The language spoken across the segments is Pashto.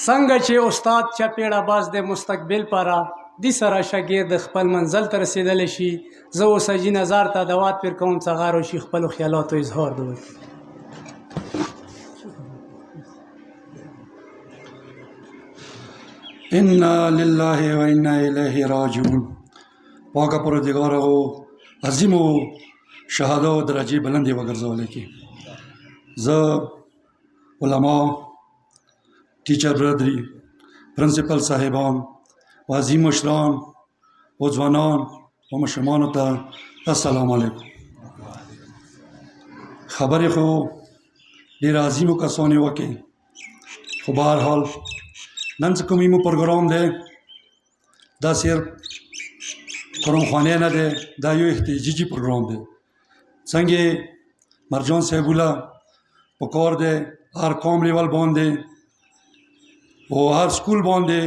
څنګه چې استاد چپېړه باز د مستقبل پاره دې سره شاګرد خپل منزل ته رسېدلی شي. زه اوس حاجي نظار ته دعوت پېر کوم څغار وشي خپلو خیالاتو اظهار د وکړي. انا لله و انا الیه راجعون. پاکه پروردگار او عظیم و شهدا و درجه بلندی وګرځولې کی. زه علما، ټیچر برادری، پرنسپل صاحبان و عظیم مشران و ځوانان و مشرانو ته السلام علیکم. خبرې خو ډېر عظیمو کسانو وکړي، خو بهرحال نن چې کوم مو پروګرام دی دا صرف قرآنخوانی نه دی، دا یو احتجاجي پروګرام دی. څنګه مرجان صاحبوله په کار دی هر قوم لیول باندې او هر سکول باندې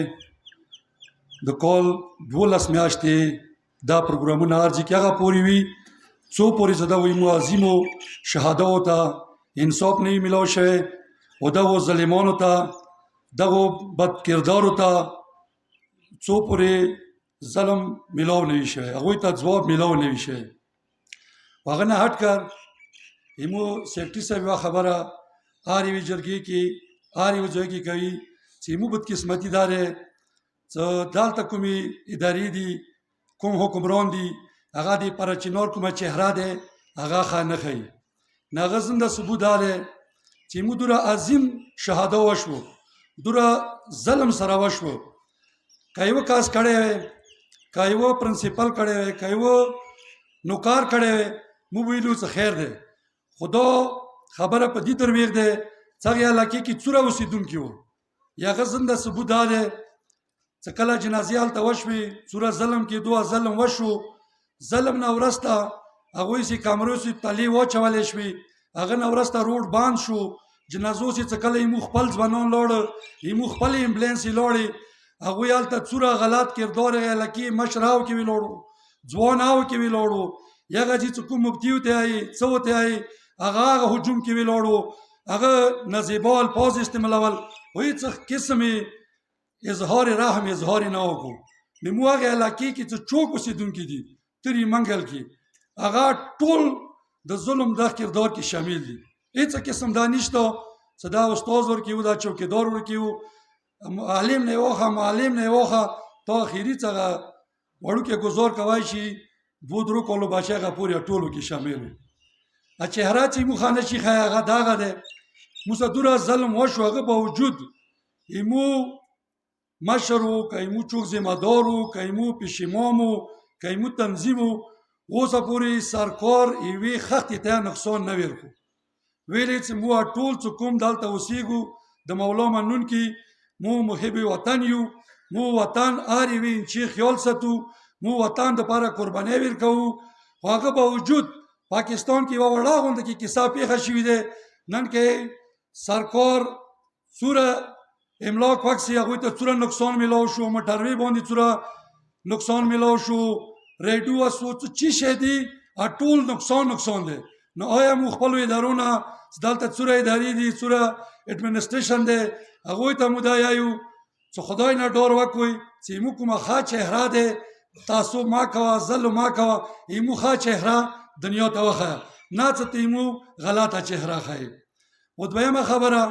د کال 12 میاشتې دا پروګرامونه ارزي چې هغه پورې وي څو پورې زه دا وایم عظیمو شهادو ته انصاف نه وي میلاو شوی او دغو ظالمانو ته دغو بد کردارو ته څو پورې ظلم میلاو نه وي شوی، هغوی ته ځواب میلاو نه وي شوی. هغه نه هټ کر ایمو سیکرټري صاحب یوه خبره هر یوې جرګې کې هر یوه ځای کې کوي چې ایمو بدقسمتي دا دی چې دلته کومې ادارې دي، کوم حکمران دي، هغه د پر چنار کومه چهره دی هغه ښه نه ښیي. نه هغه زنده ثبوت دا دی چې ایمو دوره عظیم شهاده وشو، دوره ظلم سره وشو. که یوه کاس کړی وی، که یوه پرنسپل کړی وی، که یوه نوکار کړی وی، مو ویلو څه خیر دی. خو دا خبره په دې درویغ دی چې هغې علاقې کې څوره اوسېدونکي وو. یا هغه زنده ثبوت دا دی چې کله جنازې هلته وشوې څوره ظلم کېدو، ظلم وشو، ظلم نه وروسته هغوی چې کامرو چې تلې واچولی شوې، هغه نه وروسته روډ بند شو. جنازو چې کله یمو خپل ځوانان لاړه، یمو خپل امبولانس یې لاړې، هغوی هلته څوره غلط کردار یې علاقې مشر هغو کې ولاړو، ځوان هغو کې ولاړو، هغه چې کوم مفتي ورته وایي څه ورته وایي هغه هجوم کې ولاړو، هغه نازیبا الفاظ استعمالول، هیڅ قسم اظهار رحم اظهار نه وکړو. نو هغه علاقې کې چې څوک اوسېدونکي دي ترې منګل کې هغه ټول د ظلم دا کردار کې شامل دي. هیڅ قسم دا نشته چې دا استاد ورکړي دا چوکیدار ورکړي عالم نه وخه معلم نه وخه تا اخیری څنګه وړوکې گزار کوای شي دو درو کولو بچه هغه پورې ټولو کې شامل وي. چهره چې مو خانه شي هغه داغه ده موږ دوره ظلم وشو، هغه باوجود ایمو مشرو که ایمو چوک ذمہ دارو که ایمو پیشیمامو که ایمو تنظیمو اوسه پورې سرکار یوې خښتې ته نقصان نه ورکړو. ویلې چې مو ټول چې کوم دلته اوسېږو د مولا منونکي مو محب وطن یو، مو وطن هر یوې انچې خیال ساتو، مو وطن دپاره قربانۍ ورکوو. خو هغه باوجود پاکستان کې یوه وړه غونډه کې کیسه پېښه شوې ده. نن کې سرکار څوره املاک وکسي هغوی ته څوره نقصان میلاو شو، موټروې باندې څوره نقصان میلاو شو، ریډیو وسو چې شی دي ټول نقصان دی. نو آیا مو خپلو ادارو نه دلته څوره ادارې دي، څوره اډمنسټریشن دی، هغوی ته مو دا یایو چې خدای نه ډار وکړئ چې ایمو کومه ښه چهره دی تعصب ما کوه، ظلم ما کوه، ایمو ښه چهره دنیا ته وښیه، نه چې ته ایمو غلطه چهره ښیې. و دویمه خبره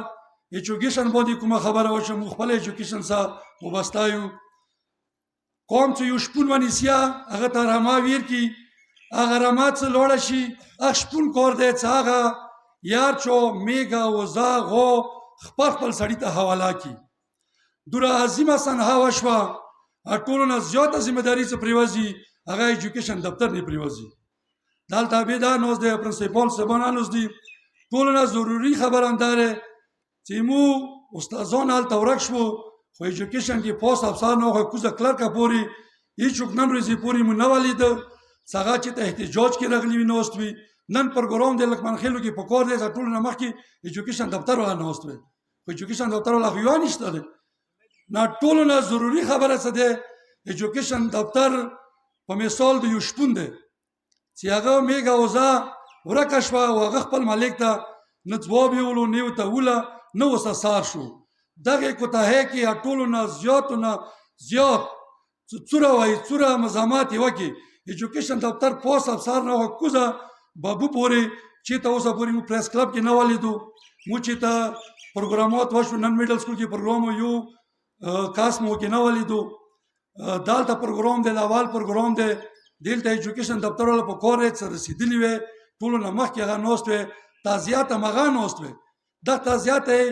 ایجوکیشن باندې کومه خبره وشوه، موږ خپله ایجوکیشن سره وابسته یو. قوم چې یو شپون ونیسیه هغه ته رمه ورکړي، هغه رمه چې لوړه شي هغه شپون کار دی چې هغه یار چو میږه وزه غوا خپل سړي ته حواله کړي. دوره عظیمه صنعه وشوه، ټولو نه زیاته ذمه داري چې پرېوځي هغه ایجوکیشن دفتر نه پرېوځي. دلته بې دا ناست دی، پرنسپال صاحبان ناست دي. ټولو نه ضروري خبره همدا دی چې مو استادان هلته ورک شو، خو ایجوکیشن کې پوسټ افسر نه وخت کوزه کلرکه پورې هېڅوک نن ورځې پورې مو نه ولیده چې هغه چې ته احتجاج کې راغلي وي ناست وي. نن پروګرام دی لکمنخېلو کې په کار دی چې ټولو نه مخکې ایجوکیشن دفتر والا ناست وي، خو ایجوکیشن دفتر والا خو یوه نشته دی. نه ټولو نه ضروري خبره څه دی، ایجوکیشن دفتر په مثال د یو شپون دی چې هغه میږه وزه ورکه شوه او هغه خپل مالک ته نه ځواب یې ولو نه یې ورته وله نه اوسه سار شو. دغه کوتاهۍ کې یا ټولو نه زیاتو نه زیات څوره وایي څوره مزامات یې وکړي ایجوکیشن دفتر پوست افسر نه کوزه بابو پورې چې ته اوسه پورې موږ پریس کلب کې نه ولیدو موږ چې ته پروګرامات وشو نن میډل سکول کې پروګرام یو کاسمو کې نه ولیدو دالته پروګرام دی د اول پروګرام دی دلته ایجوکیشن دفتر والا په کور یې څه رسېدلي وې ټولو نه مخکې هغه ناست وې تعزیات همغه ناست وې دا تعزیات یې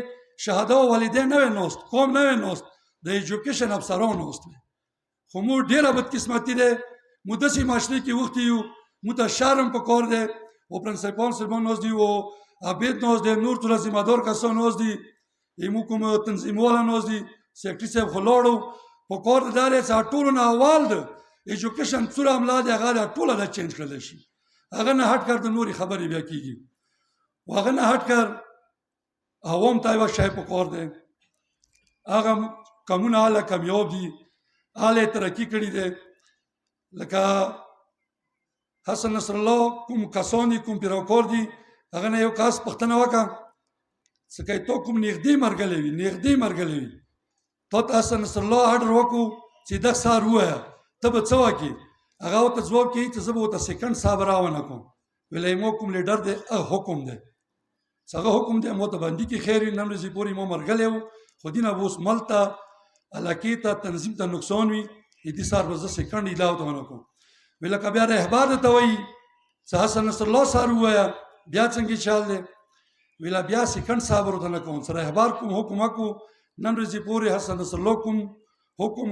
شهاده او والدین نه وې ناست قوم نه وې ناست د ایجوکیشن افسران ناست وې خو موږ ډېره بدقسمتي دی موږ داسې معاشرې کې وختي یو موږ ته شرم په کار دی او پرنسپال صاحبان ناست دي او عبید ناست دی نور ټوله ذمه دار کسان ناست دي موږ کوم تنظیم والا ناست دي سیکرټري صاحب خو لاړو په کار د دا دی چې ټولو نه اول د ایجوکیشن څوره املا دی هغه ټوله د چینج کړلی شي هغه نه هټ کر د نورې خبرې بیا کېږي او هغه نه هټ کر عوام ته یوه شی په کار دی هغه کمونه هله کامیاب دي هله یې ترقي کړي دی لکه حسن نصر الله کوم کسان دي کوم پیروکار دي هغه نه یو کس پوښتنه وکړه څه کوي تو کوم نږدې مرګلی وي نږدې مرګلی وي تا ته حسن نصر الله اډر وکړو چې دا سهار ووایه ته به څه وکړې هغه ورته ځواب کوي چې زه به ورته سیکنډ صاحب راونه کوم ویلی مو کوم لیډر دی هغه حکم دی چې هغه حکم دی مو ته باندې کې خیر وي نن ورځې پورې مو مرګلی و خو دې نه به اوس ملک ته علاقې ته تنظیم ته نقصان وي دې سهار به زه سیکنډ ایله ورته ونه کوم وی لکه بیا رهبر درته وایي چې حسن نصر الله سهار ووایه بیا څنګه چال دی ویله بیا سیکنډ صاحب ورته نه کوم چې رهبر کوم حکم وکړو نن ورځې پورې حسن نصر الله کوم حکم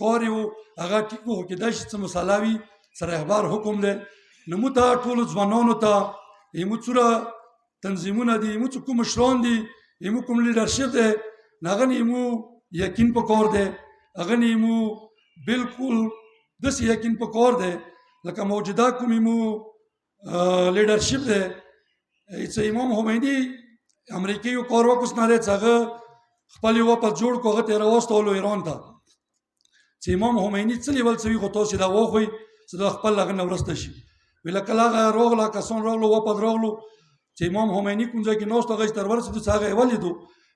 کار یې و هغه ټیک و خو کېدای شي څه مسله وي چې رهبر حکم دی نو موږ ته ټولو ځوانانو ته زموږ څومره تنظیمونه دي زموږ کوم مشران دي زموږ کوم لیډرشپ دی هغه نه زموږ یقین په کار دی هغه نه زموږ بالکل داسې یقین په کار دی لکه موجوده کوم زموږ لیډرشپ دی چې امام خمیني امریکې یو کار وکړ اوس نه دی چې هغه خپل یو واپس جوړ کړو هغه ته یې راوستولو ایران ته چې امام خمیني څه لیول څه وي خو تاسو دا وخوئ چې دا خپل هغه نه وروسته شي ویله کله هغه راغله کسان راغلو واپس راغلو چې امام خمیني کوم ځای کې ناست هغه چې تر ورسېدو چې هغه یې ولیدو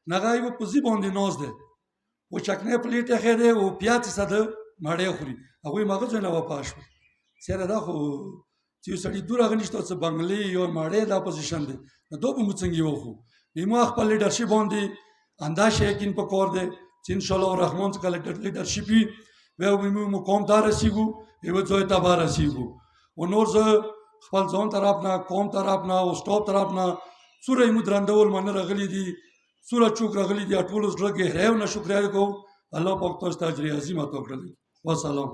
نو هغه یې په ځي باندې ناست دی و چکنی پلیټ یې دی او پیاز یې د ماړۍ خوري هغوی هم هغه ځای نه واپس شول سیاره دا خو چې یو سړي دور هغه نشته څه بنګلې یو ماړۍ دا پوزیشن دی نو دا به موږ څنګه وخورو زموږ خپل لیډرشپ باندې انداشه یقین په کار دی چې انشاءالله الرحمن څخه لیډرشپ وي بیا به موږ مقام ته رسېږو یوه ځای ته به رسېږو او نور زه خپل ځان طرف نه قوم طرف نه او سټاف طرف نه څومره یې موږ درندول منه راغلي دي څومره چوک راغلي دي ټولو زړه ګهرۍ او نه شکریه کوو الله پاک تاسو ته اجر عظیم عطا کړلی وسلام